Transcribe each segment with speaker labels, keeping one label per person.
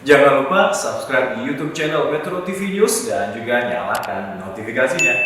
Speaker 1: Jangan lupa subscribe di YouTube channel Metro TV News dan juga nyalakan notifikasinya.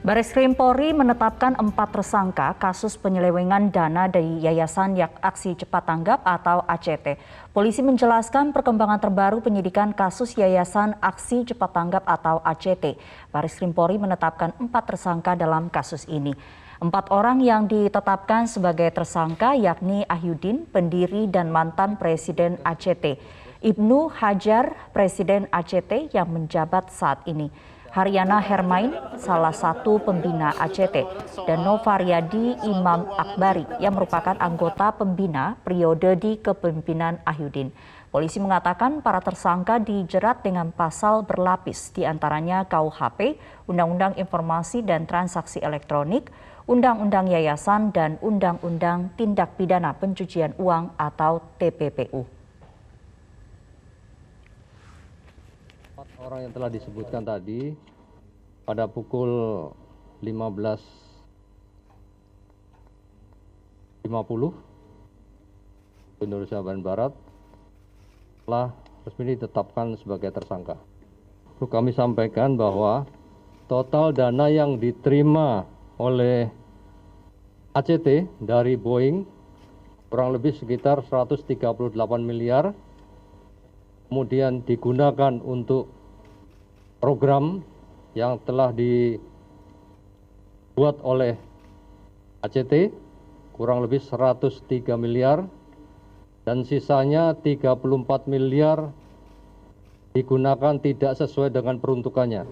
Speaker 2: Bareskrim Polri menetapkan 4 tersangka kasus penyelewengan dana dari Yayasan Aksi Cepat Tanggap atau ACT. Polisi menjelaskan perkembangan terbaru penyidikan kasus Yayasan Aksi Cepat Tanggap atau ACT. Bareskrim Polri menetapkan 4 tersangka dalam kasus ini. 4 orang yang ditetapkan sebagai tersangka yakni Ahyudin, pendiri dan mantan Presiden ACT, Ibnu Hajar, Presiden ACT yang menjabat saat ini, Haryana Hermain, salah satu pembina ACT, dan Novaryadi Imam Akbari yang merupakan anggota pembina periode di kepemimpinan Ahyudin. Polisi mengatakan para tersangka dijerat dengan pasal berlapis, diantaranya KUHP, Undang-Undang Informasi dan Transaksi Elektronik, Undang-Undang Yayasan, dan Undang-Undang Tindak Pidana Pencucian Uang atau TPPU.
Speaker 3: Orang yang telah disebutkan tadi pada pukul 15.50 Indonesia bagian Barat telah resmi ditetapkan sebagai tersangka. Perlu kami sampaikan bahwa total dana yang diterima oleh ACT dari Boeing kurang lebih sekitar 138 miliar, kemudian digunakan untuk program yang telah dibuat oleh ACT kurang lebih 103 miliar dan sisanya 34 miliar digunakan tidak sesuai dengan peruntukannya.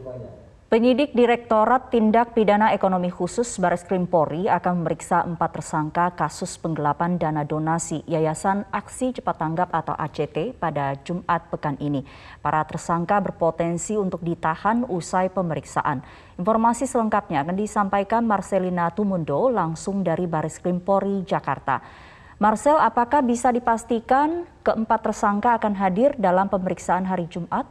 Speaker 2: Penyidik Direktorat Tindak Pidana Ekonomi Khusus Bareskrim Polri akan memeriksa 4 tersangka kasus penggelapan dana donasi Yayasan Aksi Cepat Tanggap atau ACT pada Jumat pekan ini. Para tersangka berpotensi untuk ditahan usai pemeriksaan. Informasi selengkapnya akan disampaikan Marcelina Tumundo langsung dari Bareskrim Polri Jakarta. Marcel, apakah bisa dipastikan keempat tersangka akan hadir dalam pemeriksaan hari Jumat?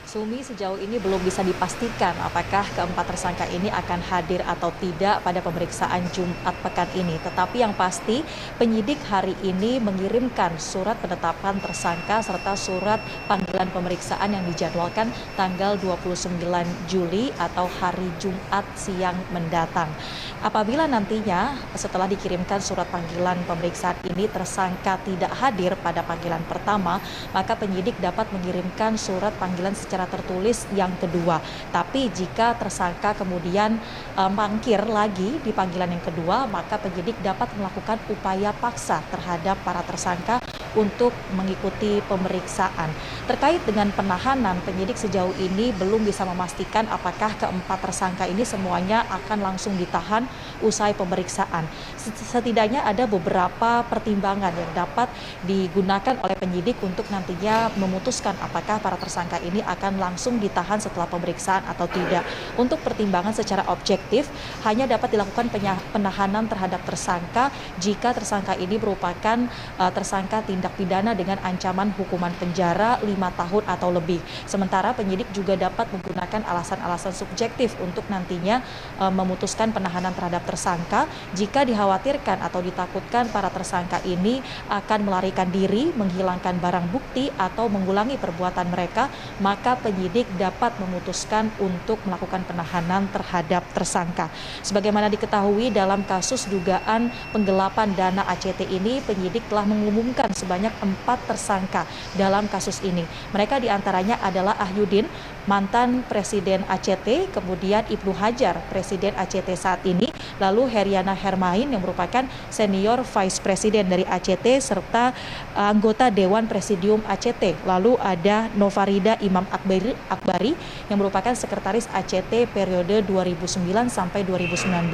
Speaker 4: Sumi, sejauh ini belum bisa dipastikan apakah keempat tersangka ini akan hadir atau tidak pada pemeriksaan Jumat pekan ini. Tetapi yang pasti penyidik hari ini mengirimkan surat penetapan tersangka serta surat panggilan pemeriksaan yang dijadwalkan tanggal 29 Juli atau hari Jumat siang mendatang. Apabila nantinya setelah dikirimkan surat panggilan pemeriksaan ini tersangka tidak hadir pada panggilan pertama, maka penyidik dapat mengirimkan surat panggilan secara tertulis yang kedua. Tapi jika tersangka kemudian mangkir lagi di panggilan yang kedua, maka penyidik dapat melakukan upaya paksa terhadap para tersangka untuk mengikuti pemeriksaan. Terkait dengan penahanan, penyidik sejauh ini belum bisa memastikan apakah keempat tersangka ini semuanya akan langsung ditahan usai pemeriksaan. Setidaknya ada beberapa pertimbangan yang dapat digunakan oleh penyidik untuk nantinya memutuskan apakah para tersangka ini akan langsung ditahan setelah pemeriksaan atau tidak. Untuk pertimbangan secara objektif, hanya dapat dilakukan penahanan terhadap tersangka jika tersangka ini merupakan tersangka tindak pidana dengan ancaman hukuman penjara 5 tahun atau lebih. Sementara penyidik juga dapat menggunakan alasan-alasan subjektif untuk nantinya memutuskan penahanan terhadap tersangka jika dikhawatirkan atau ditakutkan para tersangka ini akan melarikan diri, menghilangkan barang bukti atau mengulangi perbuatan mereka, maka penyidik dapat memutuskan untuk melakukan penahanan terhadap tersangka. Sebagaimana diketahui dalam kasus dugaan penggelapan dana ACT ini, penyidik telah mengumumkan sebanyak 4 tersangka dalam kasus ini. Mereka diantaranya adalah Ahyudin, mantan Presiden ACT, kemudian Ibnu Hajar, Presiden ACT saat ini, lalu Haryana Hermain yang merupakan senior Vice President dari ACT serta anggota Dewan Presidium ACT. Lalu ada Novaryadi Imam Akbari yang merupakan sekretaris ACT periode 2009 sampai 2019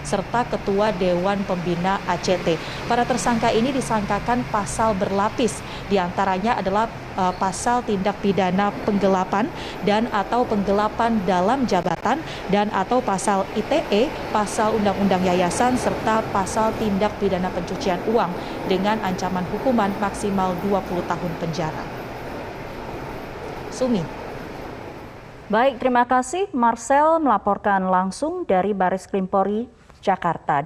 Speaker 4: serta ketua Dewan Pembina ACT. Para tersangka ini disangkakan pasal berlapis, diantaranya adalah pasal tindak pidana penggelapan dan atau penggelapan dalam jabatan dan atau pasal ITE, pasal Undang-Undang Yayasan serta pasal tindak pidana pencucian uang dengan ancaman hukuman maksimal 20 tahun penjara. Sumi.
Speaker 2: Baik, terima kasih Marcel melaporkan langsung dari Bareskrim Polri Jakarta.